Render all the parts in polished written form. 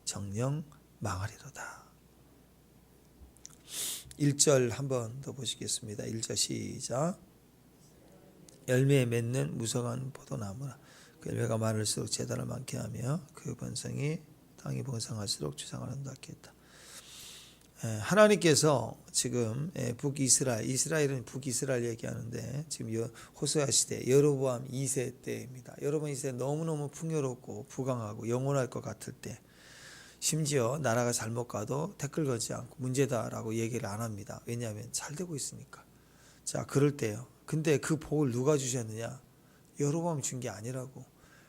정령 망하리로다. 1절 한번 더 보시겠습니다. 1절 시작. 열매에 맺는 무성한 포도나무라. 그 열매가 많을수록 재단을 많게 하며 그 번성이 땅이 번성할수록 주상을 한다겠다. 하나님께서 지금 북이스라엘, 이스라엘은 북이스라엘 얘기하는데 지금 호세아 시대 여로보암 2세 때입니다. 여로보암 2세 너무너무 풍요롭고 부강하고 영원할 것 같을 때, 심지어 나라가 잘못 가도 댓글 걸지 않고 문제다라고 얘기를 안 합니다. 왜냐하면 잘 되고 있으니까. 자, 그럴 때요. 근데 그 복을 누가 주셨느냐? 여로보암이 준 게 아니라고.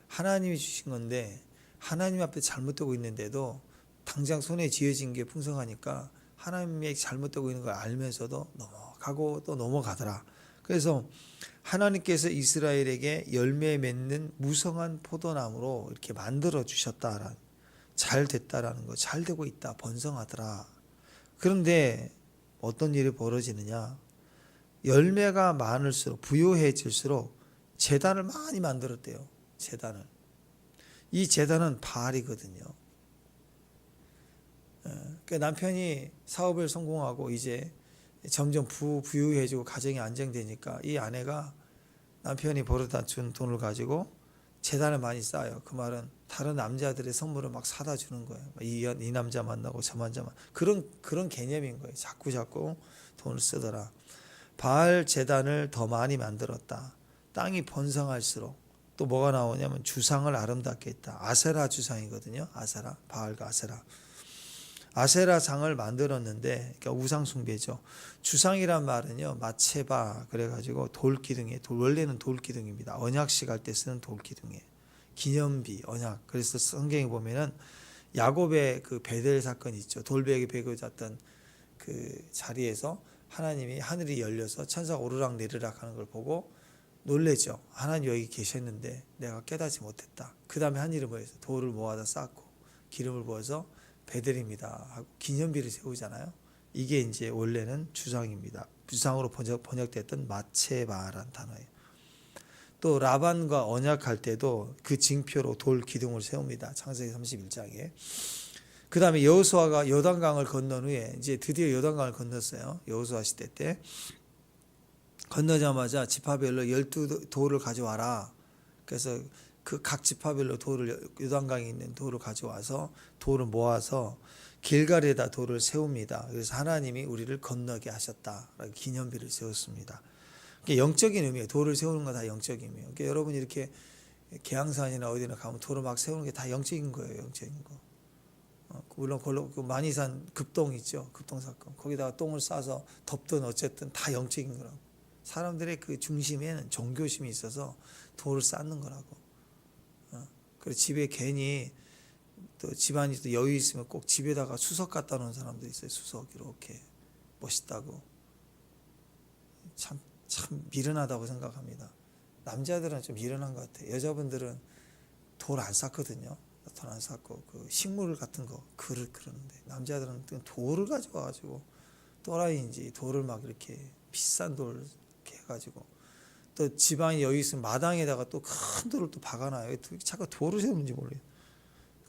하나님이 주신 건데, 하나님 앞에 잘못되고 있는데도 당장 손에 쥐어진 게 풍성하니까 하나님이 잘못되고 있는 걸 알면서도 넘어가고 또 넘어가더라. 그래서 하나님께서 이스라엘에게 열매 맺는 무성한 포도나무로 이렇게 만들어 주셨다라는, 잘 됐다라는 거, 잘 되고 있다, 번성하더라. 그런데 어떤 일이 벌어지느냐? 열매가 많을수록, 부요해질수록 제단을 많이 만들었대요. 제단을. 이 제단은 바알이거든요. 그러니까 남편이 사업을 성공하고 이제 점점 부유해지고 가정이 안정되니까 이 아내가 남편이 벌어다 준 돈을 가지고 제단을 많이 쌓아요. 그 말은 다른 남자들의 선물을 막 사다 주는 거예요. 이 남자 만나고 저 남자 그런 개념인 거예요. 자꾸 돈을 쓰더라. 바알 제단을 더 많이 만들었다. 땅이 번성할수록 또 뭐가 나오냐면 주상을 아름답게 했다. 아세라 주상이거든요. 아세라, 바알과 아세라. 아세라 상을 만들었는데, 그러니까 우상 숭배죠. 주상이란 말은요, 마체바 그래가지고 돌기둥이에요. 원래는 돌기둥입니다. 언약식 할 때 쓰는 돌기둥이에요. 기념비, 언약. 그래서 성경에 보면은 야곱의 그 베델 사건 있죠. 돌베개 베고 잤던 그 자리에서 하나님이 하늘이 열려서 천사가 오르락 내리락 하는 걸 보고 놀래죠. 하나님 여기 계셨는데 내가 깨닫지 못했다. 그 다음에 한 일은 뭐였어요? 돌을 모아다 쌓고 기름을 부어서 베델입니다 하고 기념비를 세우잖아요. 이게 이제 원래는 주상입니다. 주상으로 번역됐던 마체바라는 단어예요. 또 라반과 언약할 때도 그 징표로 돌 기둥을 세웁니다. 창세기 31장에. 그 다음에 여호수아가 요단강을 건넌 후에 이제 드디어 요단강을 건넜어요. 여호수아 시대 때. 건너자마자 지파별로 12돌을 가져와라. 그래서 그 각 지파별로 돌을, 요단강에 있는 돌을 가져와서 돌을 모아서 길갈에다 돌을 세웁니다. 그래서 하나님이 우리를 건너게 하셨다. 기념비를 세웠습니다. 영적인 의미예요. 돌을 세우는 건 다 영적인 의미예요. 그러니까 여러분이 이렇게 계양산이나 어디나 가면 돌을 막 세우는 게 다 영적인 거예요. 영적인 거. 물론 그 만이산 급동 있죠. 급동 사건. 거기다가 똥을 싸서 덮든 어쨌든 다 영적인 거라고. 사람들의 그 중심에는 종교심이 있어서 돌을 쌓는 거라고. 그리고 집에 괜히 또 집안이 또 여유 있으면 꼭 집에다가 수석 갖다 놓은 사람도 있어요. 수석 이렇게 멋있다고. 참 미련하다고 생각합니다. 남자들은 좀 미련한 것 같아요. 여자분들은 돌 안 쌓거든요. 돌 안 쌓고 그 식물 같은 거 그러는데 남자들은 돌을 가져와가지고 또라이인지 돌을 막 이렇게 비싼 돌 이렇게 해가지고 또 집안이 여유 있으면 마당에다가 또 큰 돌을 또 박아놔요. 자꾸 돌을 세우는지 모르겠어요.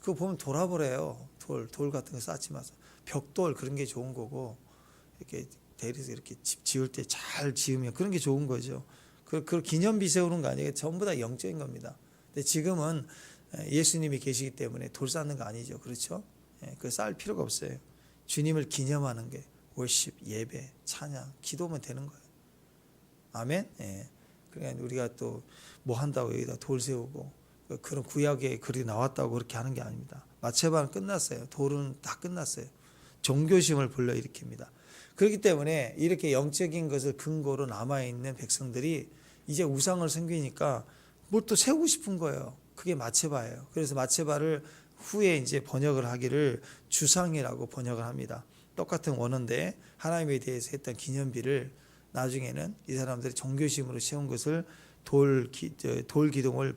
그거 보면 돌아버려요. 돌 같은 거 쌓지 마세요. 벽돌 그런 게 좋은 거고 이렇게 대리해서 이렇게 집 지을 때 잘 지으면 그런 게 좋은 거죠. 그 기념비 세우는 거 아니에요. 전부 다 영적인 겁니다. 근데 지금은 예수님이 계시기 때문에 돌 쌓는 거 아니죠. 그렇죠? 그거 쌓을 필요가 없어요. 주님을 기념하는 게 월십, 예배, 찬양, 기도면 되는 거예요. 아멘. 그러니까 우리가 또 뭐 한다고 여기다 돌 세우고 그런 구약에 글이 나왔다고 그렇게 하는 게 아닙니다. 마체바는 끝났어요. 돌은 다 끝났어요. 종교심을 불러일으킵니다. 그렇기 때문에 이렇게 영적인 것을 근거로 남아있는 백성들이 이제 우상을 섬기니까 뭘 또 세우고 싶은 거예요. 그게 마체바예요. 그래서 마체바를 후에 이제 번역을 하기를 주상이라고 번역을 합니다. 똑같은 원어인데 하나님에 대해서 했던 기념비를 나중에는 이 사람들이 종교심으로 세운 것을 돌 기둥을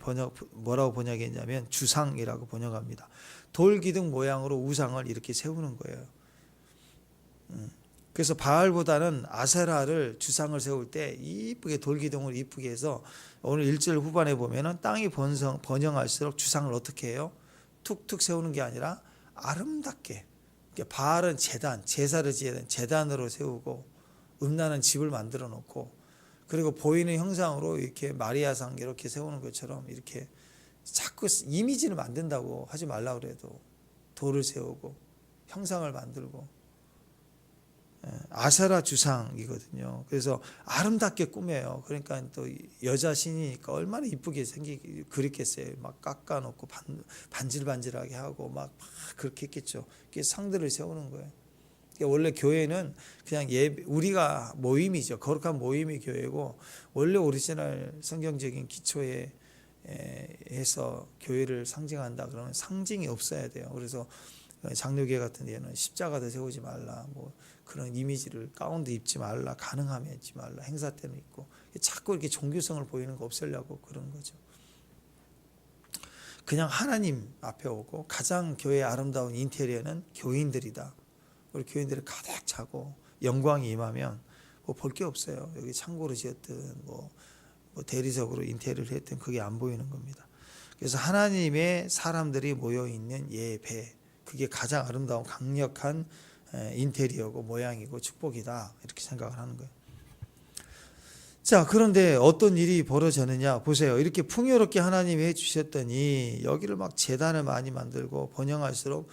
뭐라고 번역했냐면 주상이라고 번역합니다. 돌 기둥 모양으로 우상을 이렇게 세우는 거예요. 그래서 바알보다는 아세라를 주상을 세울 때 이쁘게 돌 기둥을 이쁘게 해서 오늘 1절 후반에 보면은 땅이 번영할수록 주상을 어떻게 해요? 툭툭 세우는 게 아니라 아름답게. 바알은 제단, 제사를 지어야 되는 제단으로 세우고 음란한 집을 만들어 놓고 그리고 보이는 형상으로 이렇게 마리아상 이렇게 세우는 것처럼 이렇게 자꾸 이미지를 만든다고 하지 말라 그래도 돌을 세우고 형상을 만들고 아세라 주상이거든요. 그래서 아름답게 꾸며요. 그러니까 또 여자 신이니까 얼마나 이쁘게 그렸겠어요. 막 깎아놓고 반질반질하게 하고 막 그렇게 했겠죠. 그게 상들을 세우는 거예요. 원래 교회는 그냥 우리가 모임이죠. 거룩한 모임이 교회고 원래 오리지널 성경적인 기초에 해서 교회를 상징한다 그러면 상징이 없어야 돼요. 그래서 장로교회 같은 데는 십자가도 세우지 말라, 뭐 그런 이미지를 가운데 입지 말라, 가능하면 입지 말라, 행사 때는 있고 자꾸 이렇게 종교성을 보이는 거 없애려고 그런 거죠. 그냥 하나님 앞에 오고 가장 교회의 아름다운 인테리어는 교인들이다. 우리 교인들이 가득 차고 영광이 임하면 뭐 볼 게 없어요. 여기 창고로 지었든 뭐 대리석으로 인테리어를 했든 그게 안 보이는 겁니다. 그래서 하나님의 사람들이 모여 있는 예배, 그게 가장 아름다운 강력한 인테리어고 모양이고 축복이다 이렇게 생각을 하는 거예요. 자, 그런데 어떤 일이 벌어졌느냐 보세요. 이렇게 풍요롭게 하나님이 해주셨더니 여기를 막 제단을 많이 만들고 번영할수록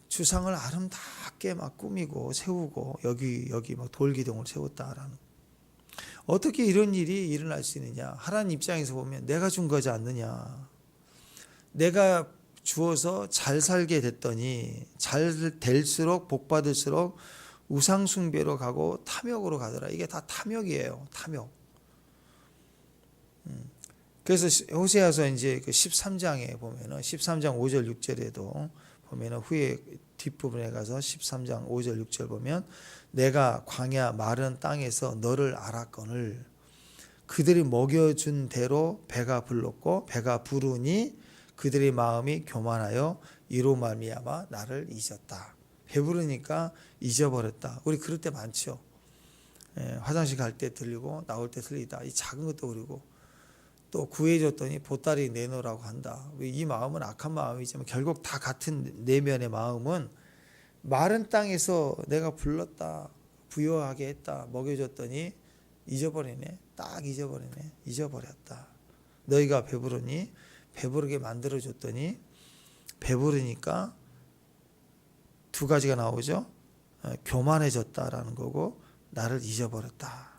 주상을 아름답게 막 꾸미고 세우고 여기 막 돌기둥을 세웠다라는. 어떻게 이런 일이 일어날 수 있느냐? 하나님 입장에서 보면 내가 준 거지 않느냐? 내가 주어서 잘 살게 됐더니 잘 될수록 복 받을수록 우상 숭배로 가고 탐욕으로 가더라. 이게 다 탐욕이에요. 탐욕. 그래서 호세아서 이제 그 13장에 보면은 13장 5절 6절에도 보면은 후에 뒷부분에 가서 13장 5절 6절 보면 내가 광야 마른 땅에서 너를 알았거늘 그들이 먹여준 대로 배가 불렀고 배가 부르니 그들의 마음이 교만하여 이로 말미암아 나를 잊었다. 배부르니까 잊어버렸다. 우리 그럴 때 많죠. 화장실 갈 때 들리고 나올 때 들리다. 이 작은 것도 그리고 또 구해줬더니 보따리 내놓으라고 한다. 이 마음은 악한 마음이지만 결국 다 같은 내면의 마음은 마른 땅에서 내가 불렀다. 부여하게 했다. 먹여줬더니 잊어버리네. 딱 잊어버리네. 잊어버렸다. 너희가 배부르니 배부르게 만들어줬더니 배부르니까 두 가지가 나오죠. 교만해졌다라는 거고 나를 잊어버렸다.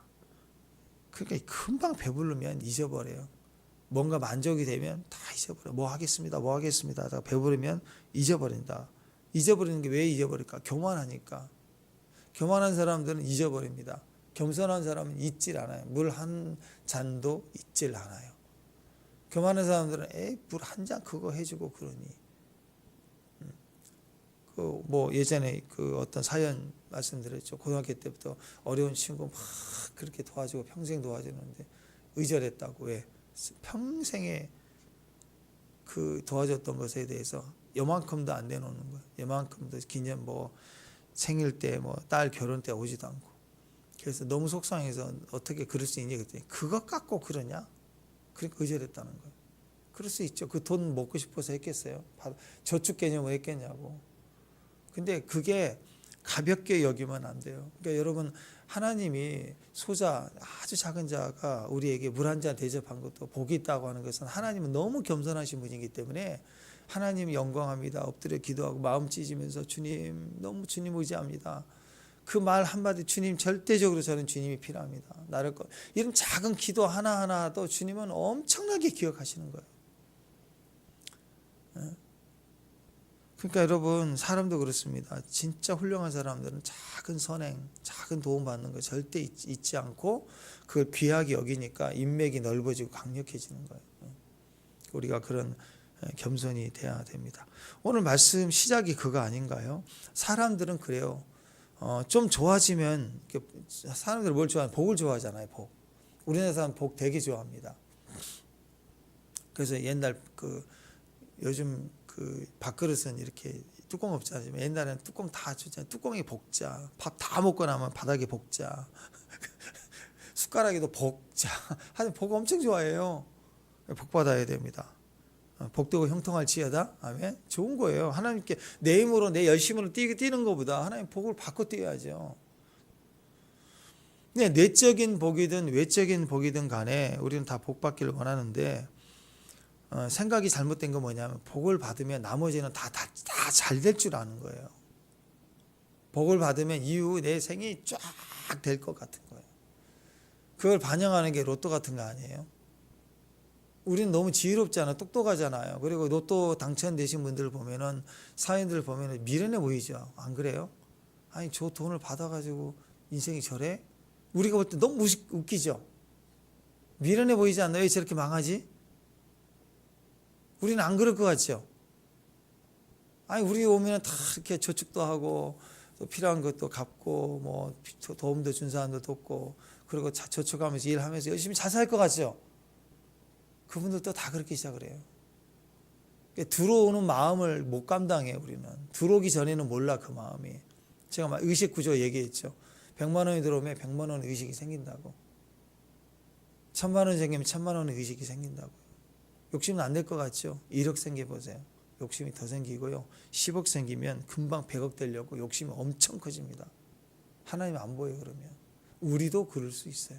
그러니까 금방 배부르면 잊어버려요. 뭔가 만족이 되면 다 잊어버려. 뭐 하겠습니다. 하다가 배부르면 잊어버린다. 잊어버리는 게 왜 잊어버릴까? 교만하니까. 교만한 사람들은 잊어버립니다. 겸손한 사람은 잊질 않아요. 물 한 잔도 잊질 않아요. 교만한 사람들은 물 한 잔 그거 해주고 그러니. 뭐 예전에 그 어떤 사연 말씀드렸죠. 고등학교 때부터 어려운 친구 막 그렇게 도와주고 평생 도와주는데 의절했다고. 왜? 평생에 그 도와줬던 것에 대해서 요만큼도 안 내놓는 거예요. 요만큼도 기념 뭐 생일 때 뭐 딸 결혼 때 오지도 않고. 그래서 너무 속상해서 어떻게 그럴 수 있냐 그랬더니 그것 갖고 그러냐? 그러니까 의절했다는 거예요. 그럴 수 있죠. 그 돈 먹고 싶어서 했겠어요? 저축 개념을 했겠냐고. 근데 그게 가볍게 여기면 안 돼요. 그러니까 여러분 하나님이 소자 아주 작은 자가 우리에게 물 한 잔 대접한 것도 복이 있다고 하는 것은 하나님은 너무 겸손하신 분이기 때문에 하나님 영광합니다. 엎드려 기도하고 마음 찢으면서 주님 너무 주님 의지합니다. 그 말 한마디 주님 절대적으로 저는 주님이 필요합니다. 나를 이런 작은 기도 하나하나도 주님은 엄청나게 기억하시는 거예요. 그러니까 여러분 사람도 그렇습니다. 진짜 훌륭한 사람들은 작은 선행, 작은 도움 받는 거 절대 잊지 않고 그걸 귀하게 여기니까 인맥이 넓어지고 강력해지는 거예요. 우리가 그런 겸손이 돼야 됩니다. 오늘 말씀 시작이 그거 아닌가요? 사람들은 그래요. 좀 좋아지면 사람들이 뭘 좋아하냐? 복을 좋아하잖아요. 복. 우리나라 사람 복 되게 좋아합니다. 그래서 옛날 요즘 밥그릇은 이렇게 뚜껑 없잖아요. 옛날에는 뚜껑 다 주잖아요. 뚜껑에 복자. 밥 다 먹고 나면 바닥에 복자. 숟가락에도 복자. 하여튼 복 엄청 좋아해요. 복 받아야 됩니다. 복되고 형통할지어다. 아멘. 좋은 거예요. 하나님께 내 힘으로 내 열심으로 뛰는 것보다 하나님 복을 받고 뛰어야죠. 네, 내적인 복이든 외적인 복이든 간에 우리는 다 복 받기를 원하는데 생각이 잘못된 건 뭐냐면 복을 받으면 나머지는 다 잘 될 줄 아는 거예요. 복을 받으면 이후 내 생이 쫙 될 것 같은 거예요. 그걸 반영하는 게 로또 같은 거 아니에요? 우리는 너무 지혜롭잖아, 똑똑하잖아요. 그리고 로또 당첨되신 분들 보면은 사연들 보면은 미련해 보이죠. 안 그래요? 아니 저 돈을 받아가지고 인생이 저래? 우리가 볼 때 너무 웃기죠. 미련해 보이지 않나요? 왜 저렇게 망하지? 우리는 안 그럴 것 같죠. 아니 우리 오면은 다 이렇게 저축도 하고 또 필요한 것도 갚고 뭐 도움도 준 사람도 돕고 그리고 저축하면서 일하면서 열심히 잘 살 것 같죠. 그분들도 다 그렇게 시작을 해요. 들어오는 마음을 못 감당해요. 우리는 들어오기 전에는 몰라 그 마음이. 제가 막 의식 구조 얘기했죠. 100만 원이 들어오면 100만 원 의식이 생긴다고. 1000만 원 생기면 1000만 원 의식이 생긴다고. 욕심은 안 될 것 같죠. 1억 생겨보세요. 욕심이 더 생기고요. 10억 생기면 금방 100억 되려고 욕심이 엄청 커집니다. 하나님 안 보여요. 그러면 우리도 그럴 수 있어요.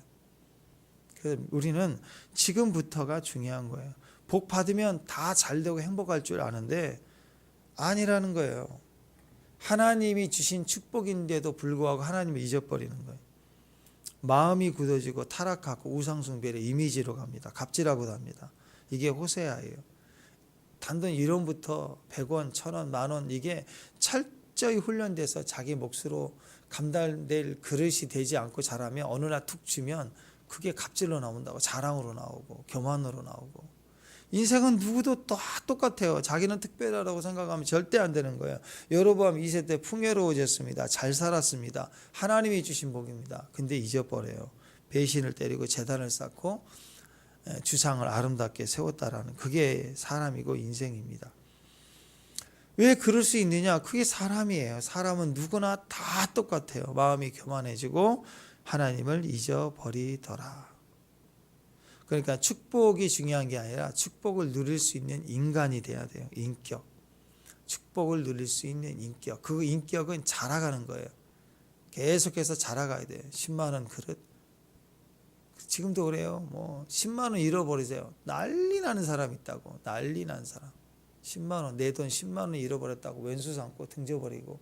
그래서 우리는 지금부터가 중요한 거예요. 복 받으면 다 잘되고 행복할 줄 아는데 아니라는 거예요. 하나님이 주신 축복인데도 불구하고 하나님을 잊어버리는 거예요. 마음이 굳어지고 타락하고 우상숭배의 이미지로 갑니다. 갑질하고 합니다. 이게 호세아예요. 단돈 1원부터 100원, 1000원, 만원 이게 철저히 훈련돼서 자기 몫으로 감당될 그릇이 되지 않고 자라면 어느 날 툭 주면 그게 갑질로 나온다고. 자랑으로 나오고 교만으로 나오고. 인생은 누구도 다 똑같아요. 자기는 특별하다고 생각하면 절대 안 되는 거예요. 여로보암 2세 때 풍요로워졌습니다. 잘 살았습니다. 하나님이 주신 복입니다. 근데 잊어버려요. 배신을 때리고 제단을 쌓고 주상을 아름답게 세웠다라는 그게 사람이고 인생입니다. 왜 그럴 수 있느냐? 그게 사람이에요. 사람은 누구나 다 똑같아요. 마음이 교만해지고 하나님을 잊어버리더라. 그러니까 축복이 중요한 게 아니라 축복을 누릴 수 있는 인간이 돼야 돼요. 인격. 축복을 누릴 수 있는 인격. 그 인격은 자라가는 거예요. 계속해서 자라가야 돼요. 10만 원 그릇. 지금도 그래요. 뭐 10만 원 잃어버리세요. 난리 나는 사람 있다고. 난리 난 사람. 10만 원, 내 돈 10만 원 잃어버렸다고 왼수 삼고 등져버리고.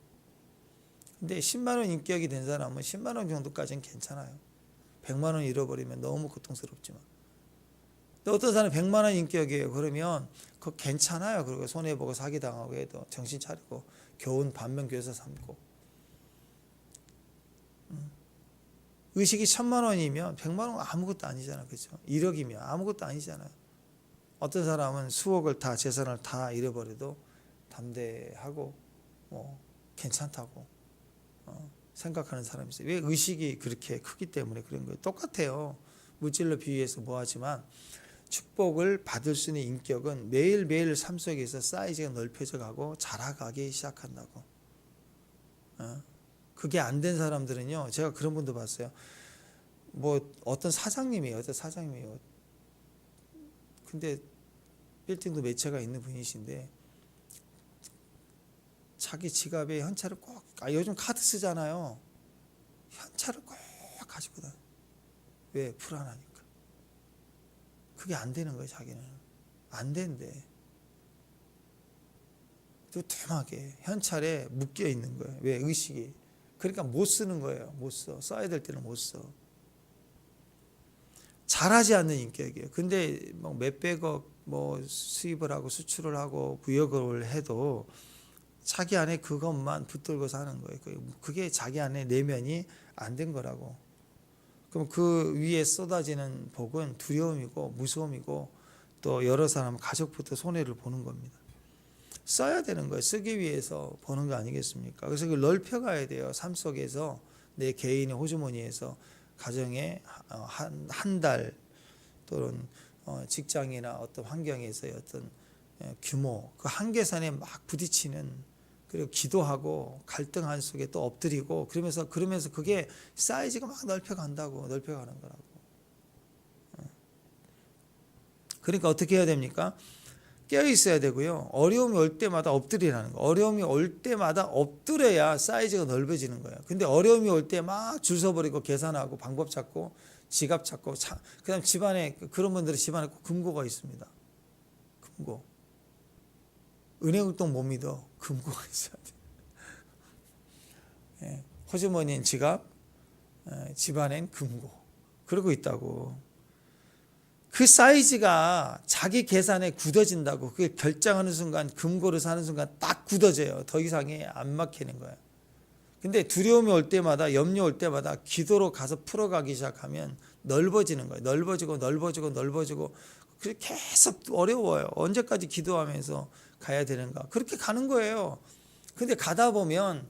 근데 10만 원 인격이 된 사람은 10만 원 정도까지는 괜찮아요. 100만 원 잃어버리면 너무 고통스럽지만. 근데 어떤 사람은 100만 원 인격이에요. 그러면 그거 괜찮아요. 그리고 손해보고 사기당하고 해도 정신 차리고 교훈 반면교사 삼고. 의식이 1000만 원이면 100만 원은 아무것도 아니잖아요. 그렇죠? 1억이면 아무것도 아니잖아요. 어떤 사람은 수억을 다 재산을 다 잃어버려도 담대하고 뭐 괜찮다고 생각하는 사람이 있어요. 왜? 의식이 그렇게 크기 때문에 그런 거예요. 똑같아요. 물질로 비유해서 뭐하지만 축복을 받을 수 있는 인격은 매일매일 삶 속에서 사이즈가 넓혀져 가고 자라가기 시작한다고. 그게 안 된 사람들은요. 제가 그런 분도 봤어요. 뭐 어떤 사장님이에요. 근데 빌딩도 몇 채가 있는 분이신데 자기 지갑에 현찰을 꼭 요즘 카드 쓰잖아요. 현찰을 꼭 가지고 다녀. 왜? 불안하니까. 그게 안 되는 거예요. 자기는. 안 된대. 또 대마하게 현찰에 묶여 있는 거예요. 왜? 의식이. 그러니까 못 쓰는 거예요. 못 써. 써야 될 때는 못 써. 잘하지 않는 인격이에요. 근데 뭐 몇백억 뭐 수입을 하고 수출을 하고 부역을 해도 자기 안에 그것만 붙들고 사는 거예요. 그게 자기 안에 내면이 안 된 거라고. 그럼 그 위에 쏟아지는 복은 두려움이고 무서움이고 또 여러 사람 가족부터 손해를 보는 겁니다. 써야 되는 거예요. 쓰기 위해서 보는 거 아니겠습니까? 그래서 그걸 넓혀가야 돼요. 삶 속에서 내 개인의 호주머니에서 가정에 한 달 또는 직장이나 어떤 환경에서의 어떤 규모 그 한계선에 막 부딪히는 그리고 기도하고 갈등한 속에 또 엎드리고 그러면서 그게 사이즈가 막 넓혀가는 거라고. 그러니까 어떻게 해야 됩니까? 깨어 있어야 되고요. 어려움이 올 때마다 엎드리라는 거예요. 어려움이 올 때마다 엎드려야 사이즈가 넓어지는 거예요. 근데 어려움이 올 때 막 줄 서버리고 계산하고 방법 찾고 지갑 찾고 그다음 집안에 그런 분들은 집안에 꼭 금고가 있습니다. 금고. 은행을 또 못 믿어. 금고가 있어야 돼. 예, 호주머니엔 지갑, 집안엔 금고. 그러고 있다고. 그 사이즈가 자기 계산에 굳어진다고. 그게 결정하는 순간, 금고를 사는 순간 딱 굳어져요. 더 이상에 안 막히는 거예요. 근데 두려움이 올 때마다, 염려 올 때마다 기도로 가서 풀어가기 시작하면 넓어지는 거예요. 넓어지고 넓어지고 넓어지고. 그게 계속 어려워요. 언제까지 기도하면서 가야 되는가. 그렇게 가는 거예요. 근데 가다 보면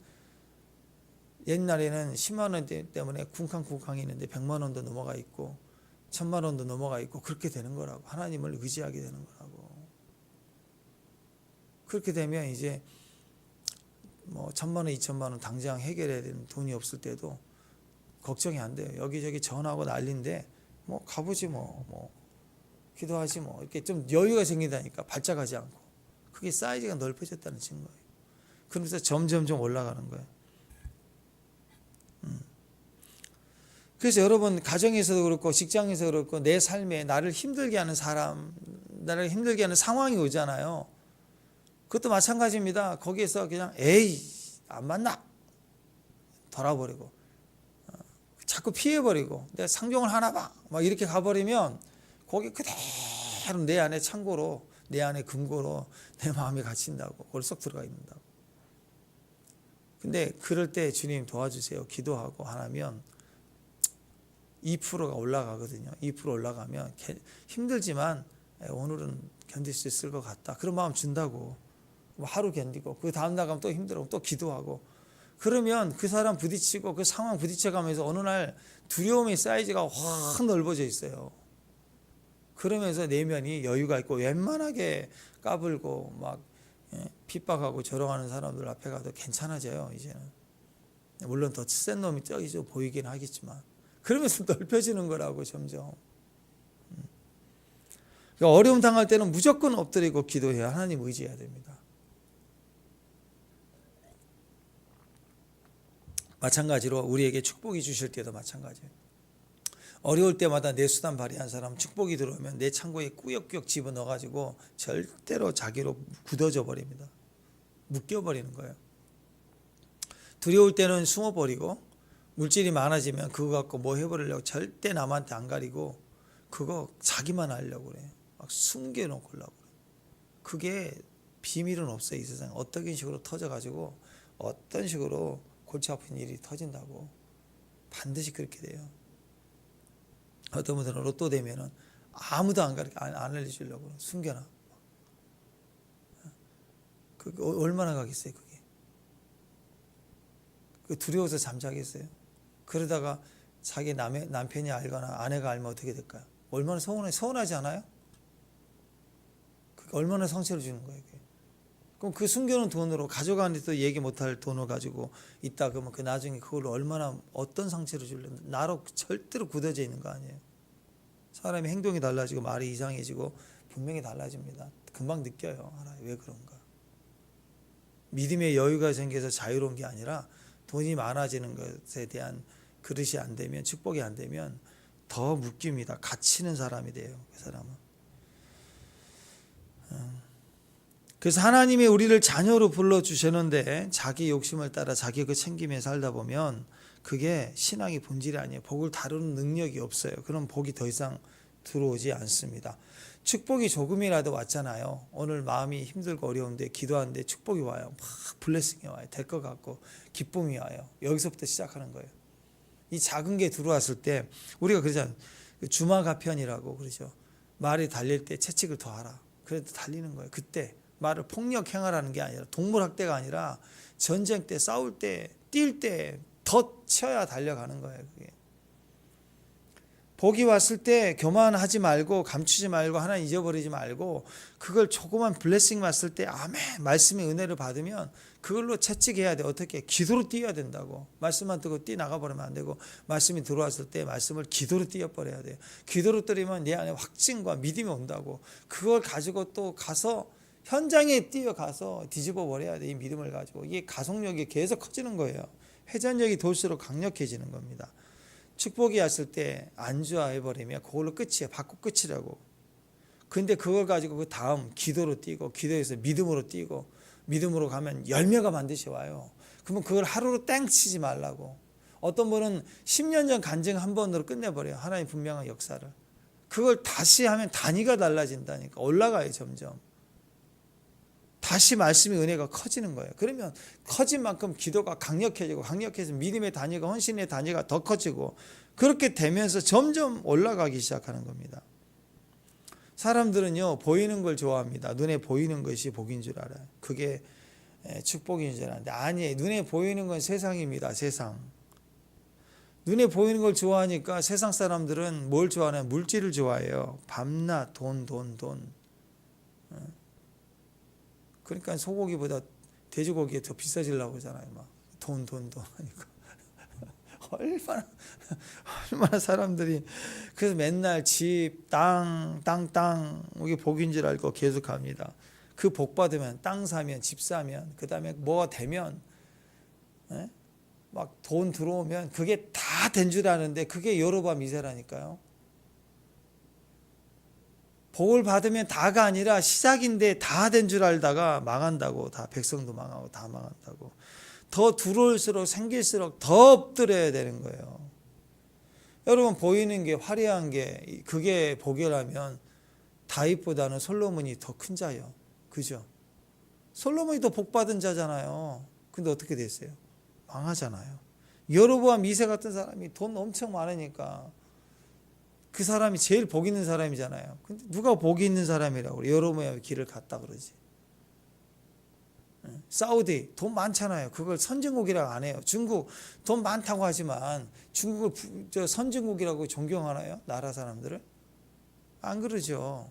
옛날에는 10만 원 때문에 쿵쾅쿵쾅 했는데 100만 원도 넘어가 있고 1000만 원도 넘어가 있고 그렇게 되는 거라고. 하나님을 의지하게 되는 거라고. 그렇게 되면 이제 뭐 1000만 원, 2000만 원 당장 해결해야 되는 돈이 없을 때도 걱정이 안 돼요. 여기저기 전화하고 난리인데 뭐 가보지 뭐 기도하지 뭐 이렇게 좀 여유가 생긴다니까. 발작하지 않고. 그게 사이즈가 넓어졌다는 증거예요. 그러면서 점점점 올라가는 거예요. 그래서 여러분 가정에서도 그렇고 직장에서도 그렇고 내 삶에 나를 힘들게 하는 사람, 나를 힘들게 하는 상황이 오잖아요. 그것도 마찬가지입니다. 거기에서 그냥 에이 안 만나 돌아버리고 자꾸 피해버리고 내가 상종을 하나 봐 막 이렇게 가버리면 거기 그대로 내 안에 창고로 내 안에 금고로 내 마음이 갇힌다고. 거기 쏙 들어가 있는다고. 근데 그럴 때 주님 도와주세요. 기도하고 하면 2%가 올라가거든요. 2% 올라가면 힘들지만 오늘은 견딜 수 있을 것 같다. 그런 마음 준다고. 하루 견디고 그 다음 날 가면 또 힘들고 또 기도하고 그러면 그 사람 부딪히고 그 상황 부딪혀가면서 어느 날 두려움의 사이즈가 확 넓어져 있어요. 그러면서 내면이 여유가 있고 웬만하게 까불고 막 핍박하고 저러하는 사람들 앞에 가도 괜찮아져요. 이제는 물론 더 센 놈이 저기 좀 보이긴 하겠지만 그러면서 넓혀지는 거라고 점점. 그러니까 어려움 당할 때는 무조건 엎드리고 기도해야 하나님 의지해야 됩니다. 마찬가지로 우리에게 축복이 주실 때도 마찬가지예요. 어려울 때마다 내 수단 발휘한 사람 축복이 들어오면 내 창고에 꾸역꾸역 집어넣어가지고 절대로 자기로 굳어져 버립니다. 묶여버리는 거예요. 두려울 때는 숨어버리고 물질이 많아지면 그거 갖고 뭐 해버리려고 절대 남한테 안 가리고 그거 자기만 하려고 그래. 막 숨겨놓고 그러려고 그래. 그게 비밀은 없어요. 이 세상에. 어떤 식으로 터져가지고 어떤 식으로 골치 아픈 일이 터진다고. 반드시 그렇게 돼요. 어떤 분들은 로또 되면은 아무도 안 알려주려고 숨겨놔. 그게 얼마나 가겠어요, 그게. 그 두려워서 잠자겠어요. 그러다가 자기 남편이 알거나 아내가 알면 어떻게 될까요? 얼마나 서운하지 않아요? 그게 얼마나 상처를 주는 거예요, 그게. 그럼 그 숨겨놓은 돈으로 가져가는데도 얘기 못할 돈을 가지고 있다 그러면 그 나중에 그걸로 얼마나 어떤 상처를 주려면 나로 절대로 굳어져 있는 거 아니에요. 사람의 행동이 달라지고 말이 이상해지고 분명히 달라집니다. 금방 느껴요. 알아요. 왜 그런가. 믿음의 여유가 생겨서 자유로운 게 아니라 돈이 많아지는 것에 대한 그릇이 안 되면 축복이 안 되면 더 묶입니다. 갇히는 사람이 돼요. 그 사람은. 그래서 하나님이 우리를 자녀로 불러주셨는데 자기 욕심을 따라 자기 그 챙김에 살다 보면 그게 신앙의 본질이 아니에요. 복을 다루는 능력이 없어요. 그럼 복이 더 이상 들어오지 않습니다. 축복이 조금이라도 왔잖아요. 오늘 마음이 힘들고 어려운데 기도하는데 축복이 와요. 막 블레싱이 와요. 될 것 같고 기쁨이 와요. 여기서부터 시작하는 거예요. 이 작은 게 들어왔을 때 우리가 그러잖아요. 주마가편이라고 그러죠. 말이 달릴 때 채찍을 더하라. 그래도 달리는 거예요. 그때 말을 폭력 행하라는 게 아니라 동물학대가 아니라 전쟁 때 싸울 때 뛸 때 더 쳐야 달려가는 거예요. 그게. 복이 왔을 때 교만하지 말고 감추지 말고 하나님 잊어버리지 말고 그걸 조그만 블레싱 왔을 때 아멘 말씀의 은혜를 받으면 그걸로 채찍해야 돼. 어떻게? 기도로 뛰어야 된다고. 말씀만 듣고 뛰어나가버리면 안 되고 말씀이 들어왔을 때 말씀을 기도로 뛰어버려야 돼요. 기도로 뛰면 내 안에 확증과 믿음이 온다고. 그걸 가지고 또 가서 현장에 뛰어가서 뒤집어 버려야 돼. 이 믿음을 가지고. 이게 가속력이 계속 커지는 거예요. 회전력이 돌수록 강력해지는 겁니다. 축복이 왔을 때 안주해버리면 그걸로 끝이에요. 받고 끝이라고. 근데 그걸 가지고 그 다음 기도로 뛰고 기도에서 믿음으로 뛰고 믿음으로 가면 열매가 반드시 와요. 그러면 그걸 하루로 땡 치지 말라고. 어떤 분은 10년 전 간증 한 번으로 끝내버려요. 하나님 분명한 역사를. 그걸 다시 하면 단위가 달라진다니까. 올라가요 점점. 다시 말씀의 은혜가 커지는 거예요. 그러면 커진 만큼 기도가 강력해지고 강력해서 믿음의 단위가 헌신의 단위가 더 커지고 그렇게 되면서 점점 올라가기 시작하는 겁니다. 사람들은요 보이는 걸 좋아합니다. 눈에 보이는 것이 복인 줄 알아요. 그게 축복인 줄 아는데 아니에요. 눈에 보이는 건 세상입니다. 세상. 눈에 보이는 걸 좋아하니까 세상 사람들은 뭘 좋아하냐면 물질을 좋아해요. 밤낮 돈. 그러니까 소고기보다 돼지고기가 더 비싸지려고 하잖아요. 막 돈 하니까. 얼마나 사람들이 그래서 맨날 집, 땅 이게 복인 줄 알고 계속 갑니다. 그 복 받으면 땅 사면 집 사면 그 다음에 뭐가 되면 막 돈 들어오면 그게 다 된 줄 아는데 그게 여로보암 2세라니까요. 복을 받으면 다가 아니라 시작인데 다 된 줄 알다가 망한다고. 다 백성도 망하고 다 망한다고. 더 들어올수록 생길수록 더 엎드려야 되는 거예요. 여러분 보이는 게 화려한 게 그게 복이라면 다윗보다는 솔로몬이 더 큰 자예요. 그죠? 솔로몬이 더 복받은 자잖아요. 근데 어떻게 됐어요? 망하잖아요. 여로보암 2세 같은 사람이 돈 엄청 많으니까 그 사람이 제일 복 있는 사람이잖아요. 근데 누가 복이 있는 사람이라고 그래? 여로보암의 길을 갔다 그러지. 사우디 돈 많잖아요. 그걸 선진국이라고 안 해요. 중국 돈 많다고 하지만 중국을 선진국이라고 존경하나요? 나라 사람들을? 안 그러죠.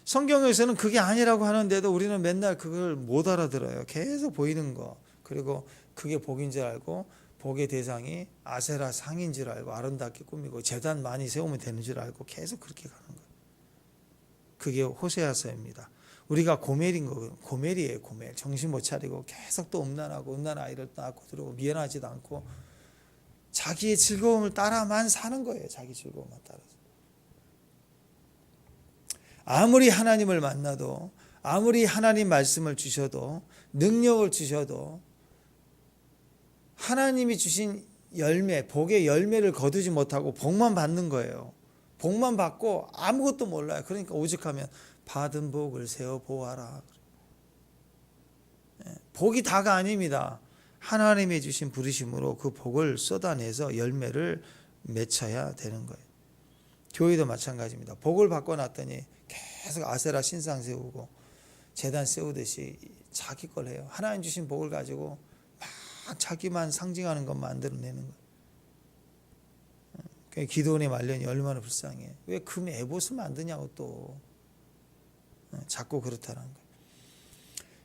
성경에서는 그게 아니라고 하는데도 우리는 맨날 그걸 못 알아들어요. 계속 보이는 거. 그리고 그게 복인 줄 알고 복의 대상이 아세라 상인 줄 알고 아름답게 꾸미고 제단 많이 세우면 되는 줄 알고 계속 그렇게 가는 거예요. 그게 호세아서입니다. 우리가 고멜인 거예요. 고멜이에요. 고멜. 정신 못 차리고 계속 또 음란하고 음란 아이를 낳고 들어오고 미안하지도 않고 자기의 즐거움을 따라만 사는 거예요. 자기 즐거움만 따라서. 아무리 하나님을 만나도 아무리 하나님 말씀을 주셔도 능력을 주셔도 하나님이 주신 열매, 복의 열매를 거두지 못하고 복만 받는 거예요. 복만 받고 아무것도 몰라요. 그러니까 오직하면 받은 복을 세어 보아라. 복이 다가 아닙니다. 하나님이 주신 부르심으로 그 복을 쏟아내서 열매를 맺어야 되는 거예요. 교회도 마찬가지입니다. 복을 받고 났더니 계속 아세라 신상 세우고 제단 세우듯이 자기 걸 해요. 하나님 주신 복을 가지고 막 자기만 상징하는 것 만들어내는 거예요. 기도원의 말년이 얼마나 불쌍해. 왜 금 에봇을 만드냐고 또. 자꾸 그렇다는 거예요.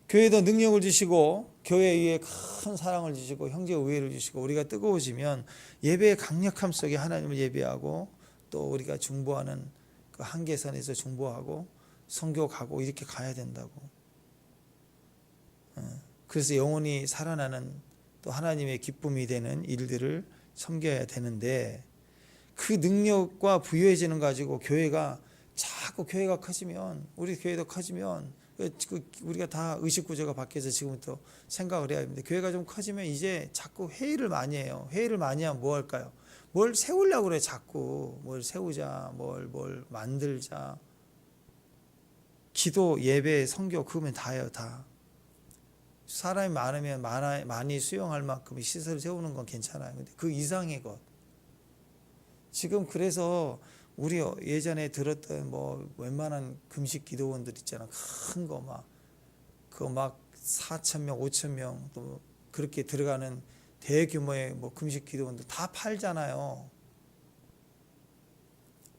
교회도 능력을 주시고 교회 위에 큰 사랑을 주시고 형제 우애를 주시고 우리가 뜨거워지면 예배의 강력함 속에 하나님을 예배하고 또 우리가 중보하는 그 한계선에서 중보하고 선교 가고 이렇게 가야 된다고. 그래서 영혼이 살아나는 또 하나님의 기쁨이 되는 일들을 섬겨야 되는데 그 능력과 부유해지는 가지고 교회가 자꾸 교회가 커지면 우리 교회도 커지면 우리가 다 의식구조가 바뀌어서 지금부터 생각을 해야 합니다. 교회가 좀 커지면 이제 자꾸 회의를 많이 해요. 회의를 많이 하면 뭐 할까요? 뭘 세우려고 그래. 자꾸 뭘 세우자, 뭘 만들자. 기도, 예배, 선교 그거면 다예요. 다. 사람이 많으면 많이 수용할 만큼 시설을 세우는 건 괜찮아요. 근데 그 이상의 것. 지금 그래서 우리 예전에 들었던 뭐 웬만한 금식 기도원들 있잖아. 큰 거 막 4,000명, 5,000명 또 그렇게 들어가는 대규모의 뭐 금식 기도원들 다 팔잖아요.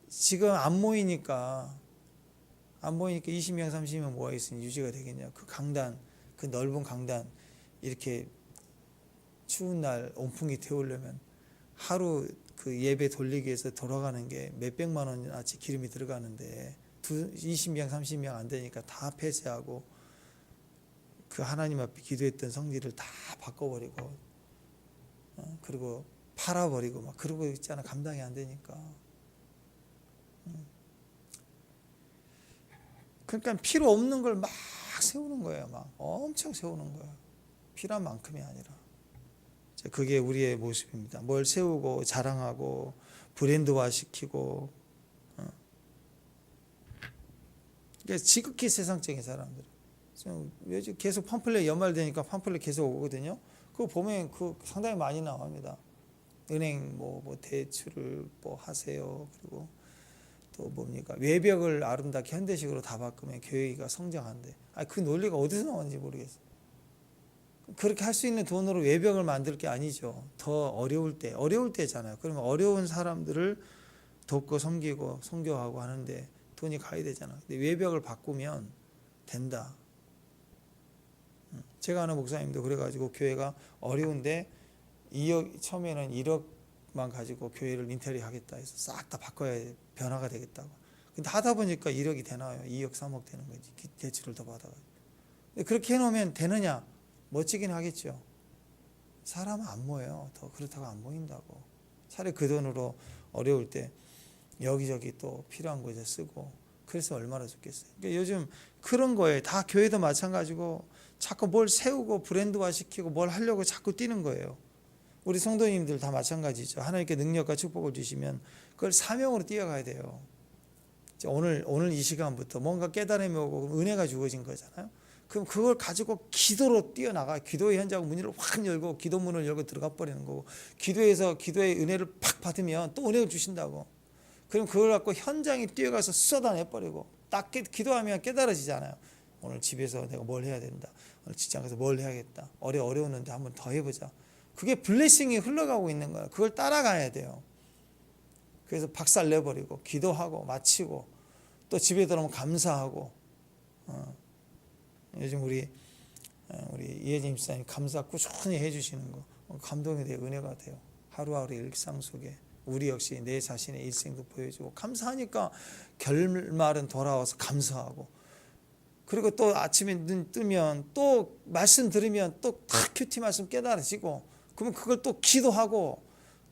지금 안 모이니까 20명 30명 모여 있으니 유지가 되겠냐. 그 강단, 그 넓은 강단 이렇게 추운 날 온풍이 태우려면 하루 그 예배 돌리기 위해서 돌아가는 게 몇백만 원어치 기름이 들어가는데 20명 30명 안 되니까 다 폐쇄하고 그 하나님 앞에 기도했던 성지를 다 바꿔버리고 그리고 팔아버리고 막 그러고 있잖아. 감당이 안 되니까. 그러니까 필요 없는 걸 막 세우는 거예요. 막 엄청 세우는 거예요. 필요한 만큼이 아니라. 그게 우리의 모습입니다. 뭘 세우고 자랑하고 브랜드화 시키고 그러니까 지극히 세상적인 사람들. 요즘 계속 팜플렛 연말되니까 팜플렛 계속 오거든요. 그거 보면 그 상당히 많이 나옵니다. 은행 뭐 대출을 뭐 하세요. 그리고 또 뭡니까? 외벽을 아름답게 현대식으로 다 바꾸면 교회가 성장한대. 그 논리가 어디서 나왔는지 모르겠어요. 그렇게 할 수 있는 돈으로 외벽을 만들 게 아니죠. 더 어려울 때잖아요. 그러면 어려운 사람들을 돕고 섬기고 선교하고 하는데 돈이 가야 되잖아. 근데 외벽을 바꾸면 된다. 제가 아는 목사님도 그래가지고 교회가 어려운데 2억 처음에는 1억만 가지고 교회를 인테리어 하겠다 해서 싹 다 바꿔야 변화가 되겠다고. 근데 하다 보니까 1억이 되나요? 2억 3억 되는 거지. 대출을 더 받아가지고. 그렇게 해놓으면 되느냐? 멋지긴 하겠죠. 사람은 안 모여요. 더 그렇다고 안 모인다고. 차라리 그 돈으로 어려울 때 여기저기 또 필요한 곳에 쓰고 그래서 얼마나 좋겠어요. 그러니까 요즘 그런 거예요. 다 교회도 마찬가지고 자꾸 뭘 세우고 브랜드화 시키고 뭘 하려고 자꾸 뛰는 거예요. 우리 성도님들 다 마찬가지죠. 하나님께 능력과 축복을 주시면 그걸 사명으로 뛰어가야 돼요. 오늘 이 시간부터 뭔가 깨달음이 오고 은혜가 주어진 거잖아요. 그럼 그걸 가지고 기도로 뛰어나가. 기도의 현장 문을 확 열고 기도 문을 열고 들어가 버리는 거고, 기도에서 기도의 은혜를 팍 받으면 또 은혜를 주신다고. 그럼 그걸 갖고 현장에 뛰어가서 쏟아내버리고 딱 기도하면 깨달아지잖아요. 오늘 집에서 내가 뭘 해야 된다. 오늘 직장 가서 뭘 해야겠다. 어려웠는데 한번 더 해보자. 그게 블레싱이 흘러가고 있는 거야. 그걸 따라가야 돼요. 그래서 박살 내버리고 기도하고 마치고 또 집에 들어오면 감사하고. 요즘 우리 이혜진 집사님 감사 꾸준히 해주시는 거 감동이 돼요. 은혜가 돼요. 하루하루 일상 속에 우리 역시 내 자신의 일생도 보여주고 감사하니까 결말은 돌아와서 감사하고, 그리고 또 아침에 눈 뜨면 또 말씀 들으면 또 큐티 말씀 깨달아지고, 그러면 그걸 또 기도하고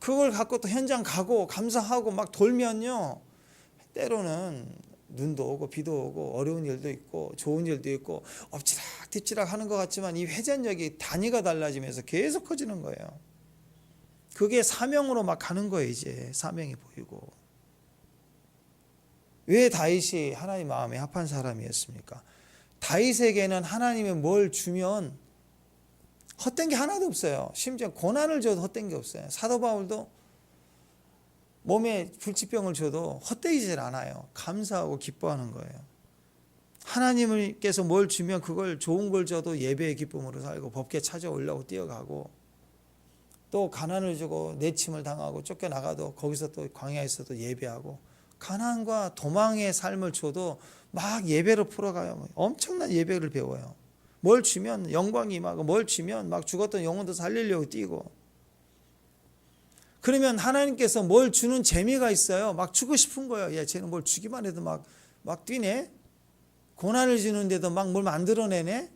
그걸 갖고 또 현장 가고 감사하고 막 돌면요, 때로는 눈도 오고 비도 오고 어려운 일도 있고 좋은 일도 있고 엎치락 뒤치락 하는 것 같지만 이 회전력이 단위가 달라지면서 계속 커지는 거예요. 그게 사명으로 막 가는 거예요. 이제 사명이 보이고. 왜 다윗이 하나님 마음에 합한 사람이었습니까? 다윗에게는 하나님이 뭘 주면 헛된 게 하나도 없어요. 심지어 고난을 줘도 헛된 게 없어요. 사도 바울도 몸에 불치병을 줘도 헛되이질 않아요. 감사하고 기뻐하는 거예요. 하나님께서 뭘 주면 그걸 좋은 걸 줘도 예배의 기쁨으로 살고 법궤 찾아오려고 뛰어가고, 또 가난을 주고 내침을 당하고 쫓겨나가도 거기서 또 광야에서도 예배하고, 가난과 도망의 삶을 줘도 막 예배로 풀어가요. 엄청난 예배를 배워요. 뭘 주면 영광이 임하고 뭘 주면 막 죽었던 영혼도 살리려고 뛰고. 그러면 하나님께서 뭘 주는 재미가 있어요. 막 주고 싶은 거예요. 야, 쟤는 뭘 주기만 해도 막 뛰네. 고난을 주는데도 막 뭘 만들어내네.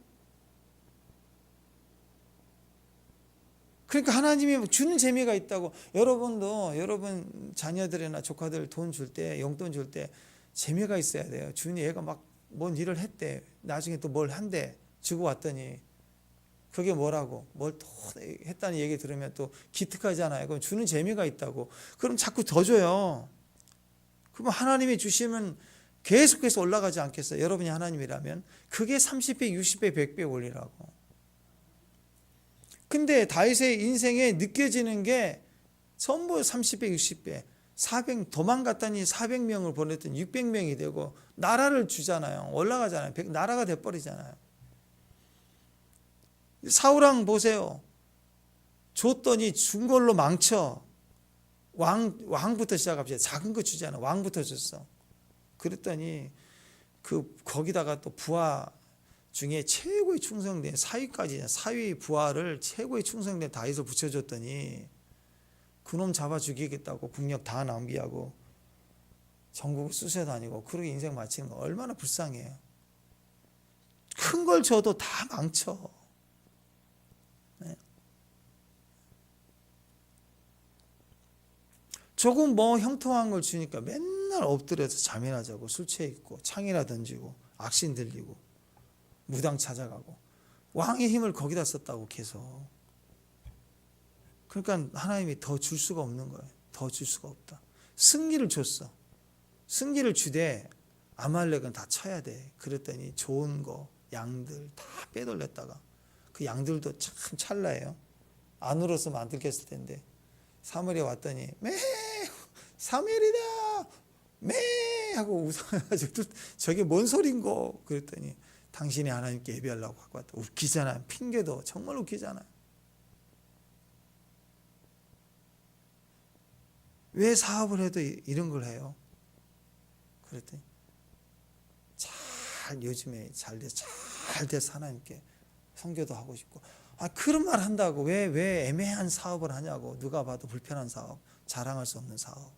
그러니까 하나님이 주는 재미가 있다고. 여러분도 여러분 자녀들이나 조카들 돈 줄 때, 용돈 줄 때 재미가 있어야 돼요. 주니 얘가 막 뭔 일을 했대. 나중에 또 뭘 한대. 주고 왔더니 그게 뭐라고 뭘 또 했다는 얘기 들으면 또 기특하잖아요. 그럼 주는 재미가 있다고. 그럼 자꾸 더 줘요. 그럼 하나님이 주시면 계속해서 올라가지 않겠어요? 여러분이 하나님이라면 그게 30배, 60배, 100배 올리라고. 근데 다윗의 인생에 느껴지는 게 전부 30배, 60배, 400 도망갔더니 400명을 보냈더니 600명이 되고 나라를 주잖아요. 올라가잖아요. 나라가 돼버리잖아요. 사울왕 보세요. 줬더니 준 걸로 망쳐. 왕부터 시작합시다. 작은 거 주잖아. 왕부터 줬어. 그랬더니 거기다가 또 부하 중에 최고의 충성된 사위까지, 사위 부하를 최고의 충성된 다윗을 붙여줬더니 그놈 잡아 죽이겠다고 국력 다 낭비하고 전국을 쑤셔다니고 그러고 인생 마치는 거 얼마나 불쌍해요. 큰 걸 줘도 다 망쳐. 네. 조금 뭐 형통한 걸 주니까 맨날 엎드려서 잠이나 자고 술 취해 있고 창이나 던지고 악신 들리고 무당 찾아가고 왕의 힘을 거기다 썼다고 계속. 그러니까 하나님이 더 줄 수가 없는 거예요. 더 줄 수가 없다. 승리를 줬어. 승리를 주되 아말렉은 다 쳐야 돼. 그랬더니 좋은 거 양들 다 빼돌렸다가 그 양들도 참 찰나예요. 안 울었으면 안 들켰을 텐데 사무엘에 왔더니 매 사무엘이다 매 하고 웃어가지고 저게 뭔 소린고 그랬더니 당신이 하나님께 예배하려고 갖고 왔다. 웃기잖아요. 핑계도 정말 웃기잖아요. 왜 사업을 해도 이런 걸 해요? 그랬더니 요즘에 잘 돼서 하나님께 선교도 하고 싶고. 그런 말 한다고 왜 애매한 사업을 하냐고. 누가 봐도 불편한 사업, 자랑할 수 없는 사업.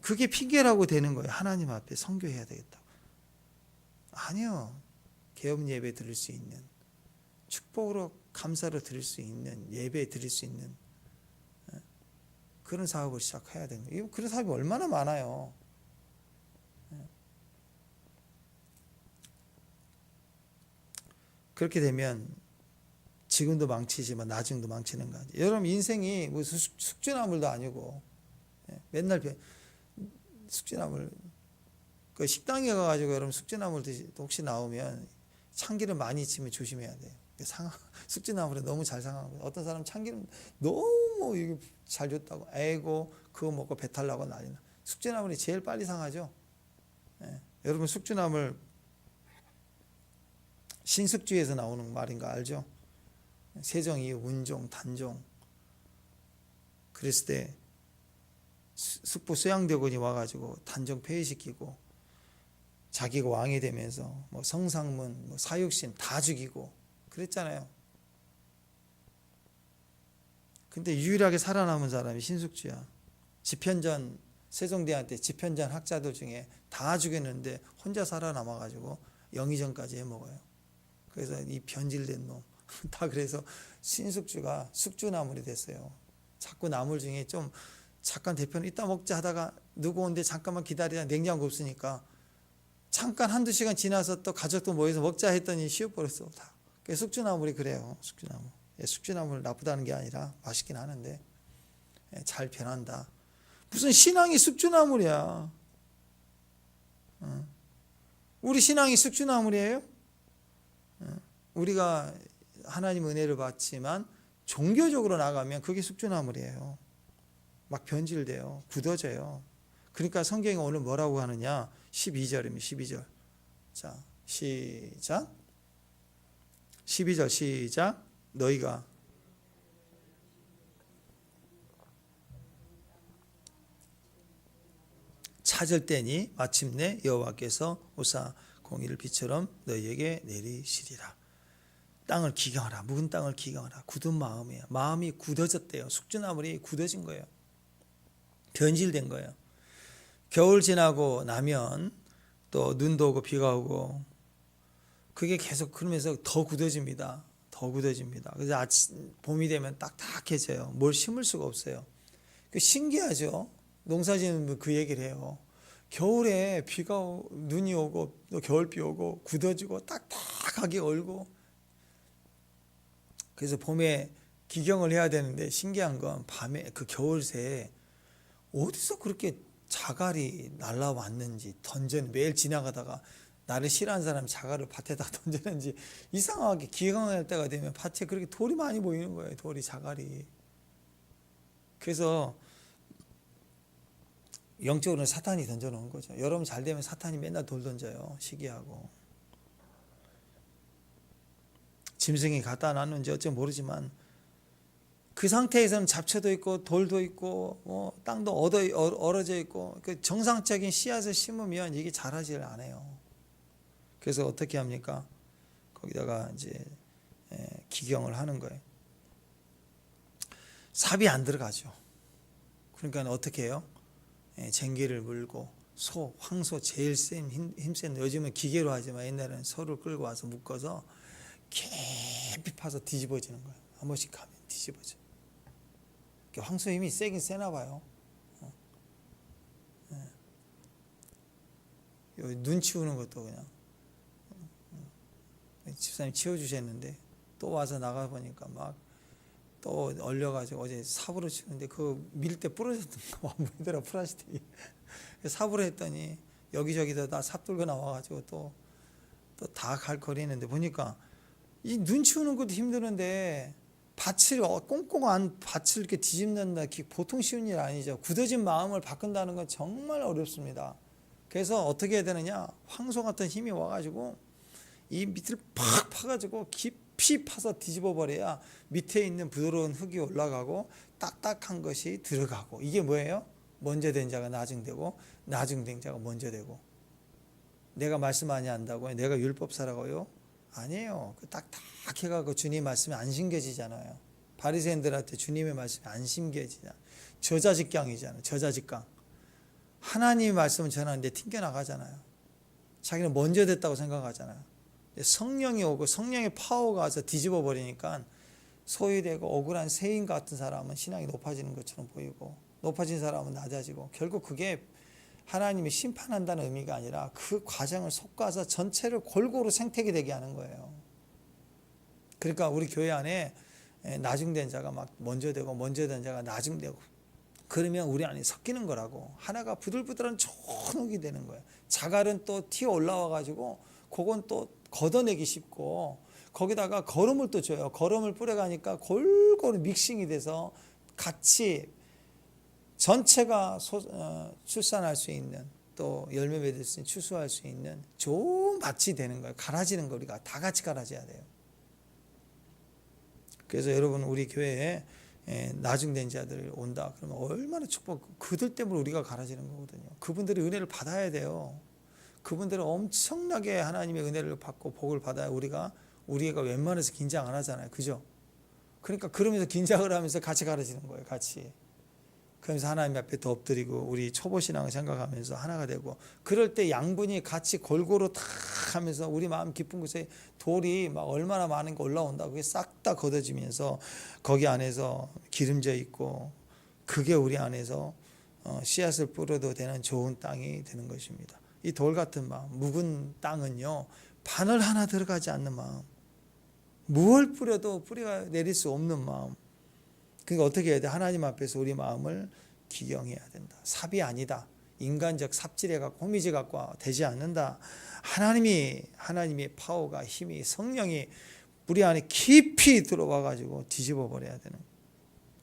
그게 핑계라고 되는 거예요. 하나님 앞에 선교해야 되겠다고. 아니요. 개업 예배 드릴 수 있는, 축복으로 감사로 드릴 수 있는, 예배 드릴 수 있는 그런 사업을 시작해야 되는 거예요. 그런 사업이 얼마나 많아요. 그렇게 되면 지금도 망치지만 나중도 망치는 거 아니에요. 여러분 인생이 무슨 숙주나물도 아니고 맨날 숙주나물 그 식당에 가가지고 여러분 숙주나물 혹시 나오면 참기름 많이 치면 조심해야 돼요. 숙주나물에 너무 잘 상하고 어떤 사람 참기름 너무 잘 줬다고 아이고 그거 먹고 배탈 나고 난리나. 숙주나물이 제일 빨리 상하죠. 여러분 숙주나물 신숙주에서 나오는 말인 거 알죠? 세종 이후 운종, 단종 그랬을 때 숙부 쇠양대군이 와가지고 단종 폐위시키고 자기가 왕이 되면서 뭐 성상문, 뭐 사육신 다 죽이고 그랬잖아요. 근데 유일하게 살아남은 사람이 신숙주야. 집현전 세종대왕 때 집현전 학자들 중에 다 죽였는데 혼자 살아남아가지고 영의정까지 해먹어요. 그래서 이 변질된 놈 다 그래서 신숙주가 숙주나물이 됐어요. 자꾸 나물 중에 좀 잠깐 대표는 이따 먹자 하다가 누구 온데 잠깐만 기다리다 냉장고 없으니까 잠깐 한두 시간 지나서 또 가족도 모여서 먹자 했더니 쉬어버렸어. 다. 숙주나물이 그래요. 숙주나물. 숙주나물 나쁘다는 게 아니라 맛있긴 하는데 잘 변한다. 무슨 신앙이 숙주나물이야. 우리 신앙이 숙주나물이에요? 우리가 하나님 은혜를 받지만 종교적으로 나가면 그게 숙주나물이에요. 막 변질돼요. 굳어져요. 그러니까 성경이 오늘 뭐라고 하느냐 12절입니다. 12절 자 시작 12절 시작 너희가 찾을 때니 마침내 여호와께서 오사 공의를 비처럼 너희에게 내리시리라. 땅을 기경하라. 묵은 땅을 기경하라. 굳은 마음이에요. 마음이 굳어졌대요. 숙주나물이 굳어진 거예요. 변질된 거예요. 겨울 지나고 나면 또 눈도 오고 비가 오고 그게 계속 그러면서 더 굳어집니다. 더 굳어집니다. 그래서 아침 봄이 되면 딱딱해져요. 뭘 심을 수가 없어요. 신기하죠. 농사짓는 그 얘기를 해요. 겨울에 눈이 오고 또 겨울비 오고 굳어지고 딱딱하게 얼고 그래서 봄에 기경을 해야 되는데 신기한 건 밤에 그 겨울 새에 어디서 그렇게 자갈이 날라왔는지 매일 지나가다가 나를 싫어하는 사람이 자갈을 밭에다 던졌는지 이상하게 기경할 때가 되면 밭에 그렇게 돌이 많이 보이는 거예요. 돌이 자갈이. 그래서 영적으로는 사탄이 던져놓은 거죠. 여러분 잘 되면 사탄이 맨날 돌 던져요. 시기하고. 짐승이 갖다 놨는지 어째 모르지만 그 상태에서는 잡초도 있고 돌도 있고 땅도 얼어져 있고 그 정상적인 씨앗을 심으면 이게 자라질 않아요. 그래서 어떻게 합니까? 거기다가 이제 기경을 하는 거예요. 삽이 안 들어가죠. 그러니까 어떻게 해요? 쟁기를 물고 황소 제일 힘센 요즘은 기계로 하지만 옛날에는 소를 끌고 와서 묶어서 깊이 파서 뒤집어지는 거예요. 한 번씩 가면 뒤집어져. 황소 힘이 세긴 세나 봐요. 눈 치우는 것도 그냥 집사님 치워주셨는데 또 와서 나가 보니까 막 또 얼려가지고 어제 삽으로 치는데 그 밀 때 부러졌던 거 뭐더라 플라스틱이. 삽으로 했더니 여기저기다 다 삽 들고 나와가지고 또 다 갈거리는데 보니까 이 눈 치우는 것도 힘드는데 밭을 꽁꽁한 밭을 이렇게 뒤집는다 보통 쉬운 일 아니죠. 굳어진 마음을 바꾼다는 건 정말 어렵습니다. 그래서 어떻게 해야 되느냐? 황소 같은 힘이 와가지고 이 밑을 팍 파가지고 깊이 파서 뒤집어 버려야 밑에 있는 부드러운 흙이 올라가고 딱딱한 것이 들어가고. 이게 뭐예요? 먼저 된 자가 나중되고 나중된 자가 먼저 되고. 내가 말씀 많이 한다고요? 내가 율법사라고요? 아니에요. 딱딱해가지고 주님 말씀이 안 심겨지잖아요. 바리새인들한테 주님의 말씀이 안 심겨지잖아요. 저자직강이잖아요. 저자직강. 하나님의 말씀을 전하는데 튕겨나가잖아요. 자기는 먼저 됐다고 생각하잖아요. 성령이 오고 성령의 파워가 와서 뒤집어 버리니까 소유되고 억울한 세인 같은 사람은 신앙이 높아지는 것처럼 보이고 높아진 사람은 낮아지고 결국 그게 하나님이 심판한다는 의미가 아니라 그 과정을 속가서 전체를 골고루 생태계 되게 하는 거예요. 그러니까 우리 교회 안에 나중된 자가 막 먼저 되고 먼저 된 자가 나중되고 그러면 우리 안에 섞이는 거라고. 하나가 부들부들한 좋은 흙이 되는 거예요. 자갈은 또 튀어 올라와 가지고 그건 또 걷어내기 쉽고 거기다가 거름을 또 줘요. 거름을 뿌려가니까 골고루 믹싱이 돼서 같이 전체가 출산할 수 있는 또 열매 맺을 수 있는 추수할 수 있는 좋은 밭이 되는 거예요. 갈아지는 거 우리가 다 같이 갈아져야 돼요. 그래서 여러분 우리 교회에 나중된 자들 온다 그러면 얼마나 축복. 그들 때문에 우리가 갈아지는 거거든요. 그분들이 은혜를 받아야 돼요. 그분들은 엄청나게 하나님의 은혜를 받고 복을 받아야 우리가 웬만해서 긴장 안 하잖아요. 그죠? 그러니까 그러면서 긴장을 하면서 같이 갈아지는 거예요. 같이. 그러면서 하나님 앞에 더 엎드리고 우리 초보 신앙을 생각하면서 하나가 되고 그럴 때 양분이 같이 골고루 탁 하면서 우리 마음 깊은 곳에 돌이 막 얼마나 많은 거 올라온다. 그게 싹 다 걷어지면서 거기 안에서 기름져 있고 그게 우리 안에서 씨앗을 뿌려도 되는 좋은 땅이 되는 것입니다. 이 돌 같은 마음, 묵은 땅은요 바늘 하나 들어가지 않는 마음, 무얼 뿌려도 뿌리가 내릴 수 없는 마음. 그러니까 어떻게 해야 돼? 하나님 앞에서 우리 마음을 기경해야 된다. 삽이 아니다. 인간적 삽질해 갖고 호미질 갖고 되지 않는다. 하나님의 파워가 힘이 성령이 우리 안에 깊이 들어와 가지고 뒤집어 버려야 되는.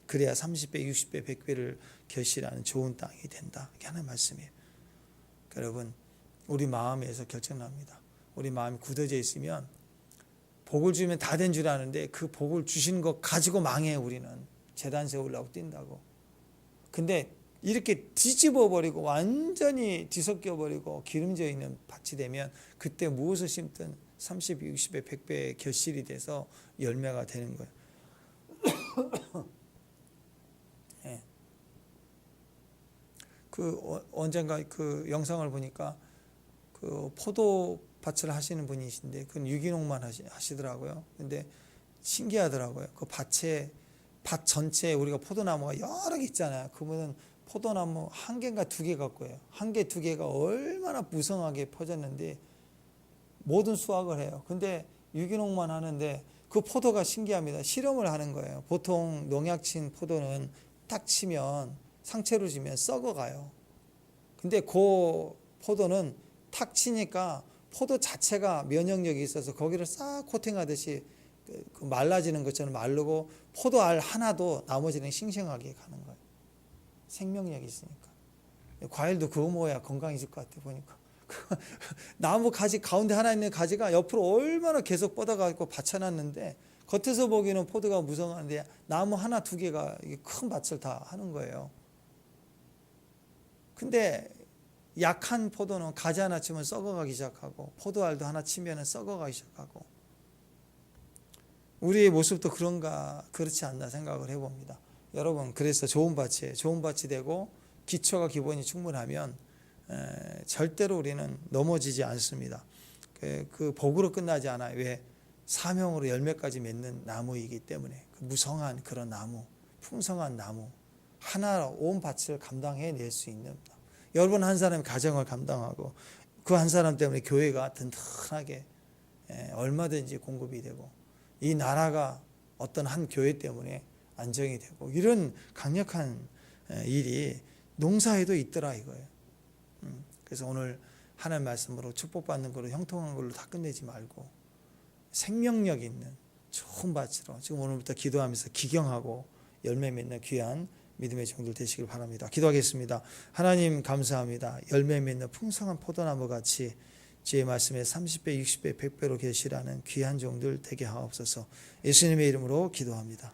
그래야 30배, 60배, 100배를 결실하는 좋은 땅이 된다. 이게 하나님의 말씀이에요. 여러분 우리 마음에서 결정납니다. 우리 마음이 굳어져 있으면 복을 주면 다 된 줄 아는데 그 복을 주신 것 가지고 망해. 우리는 제단 세우려고 뛴다고. 근데 이렇게 뒤집어 버리고 완전히 뒤섞여 버리고 기름져 있는 밭이 되면 그때 무엇을 심든 30, 60배, 100배의 결실이 돼서 열매가 되는 거예요. 네. 언젠가 그 영상을 보니까 그 포도밭을 하시는 분이신데 그건 유기농만 하시더라고요. 근데 신기하더라고요. 그 밭 전체에 우리가 포도나무가 여러 개 있잖아요. 그분은 포도나무 한 개인가 두 개 갖고 해요. 한 개, 두 개가 얼마나 무성하게 퍼졌는데 모든 수확을 해요. 근데 유기농만 하는데 그 포도가 신기합니다. 실험을 하는 거예요. 보통 농약 친 포도는 딱 치면 상체로 지면 썩어가요. 근데 그 포도는 탁 치니까 포도 자체가 면역력이 있어서 거기를 싹 코팅하듯이 말라지는 것처럼 마르고 포도알 하나도 나머지는 싱싱하게 가는 거예요. 생명력이 있으니까. 과일도 그거 먹어야 건강해질 것 같아 보니까. 나무 가지 가운데 하나 있는 가지가 옆으로 얼마나 계속 뻗어가지고 받쳐놨는데 겉에서 보기에는 포도가 무성한데 나무 하나 두 개가 큰 밭을 다 하는 거예요. 근데 약한 포도는 가지 하나 치면 썩어가기 시작하고 포도알도 하나 치면 썩어가기 시작하고 우리의 모습도 그렇지 않나 생각을 해봅니다. 여러분, 그래서 좋은 밭이 되고 기초가 기본이 충분하면 절대로 우리는 넘어지지 않습니다. 그 복으로 끝나지 않아요. 왜? 사명으로 열매까지 맺는 나무이기 때문에 그 무성한 그런 나무, 풍성한 나무 하나 온 밭을 감당해낼 수 있는 여러분 한 사람이 가정을 감당하고 그 한 사람 때문에 교회가 든든하게 얼마든지 공급이 되고 이 나라가 어떤 한 교회 때문에 안정이 되고 이런 강력한 일이 농사에도 있더라 이거예요. 그래서 오늘 하나님 말씀으로 축복받는 걸로 형통한 걸로 다 끝내지 말고 생명력 있는 좋은 밭으로 지금 오늘부터 기도하면서 기경하고 열매 맺는 귀한 믿음의 종들 되시길 바랍니다. 기도하겠습니다. 하나님 감사합니다. 열매 맺는 풍성한 포도나무 같이 주의 말씀에 30배, 60배, 100배로 계시라는 귀한 종들 되게 하옵소서. 예수님의 이름으로 기도합니다.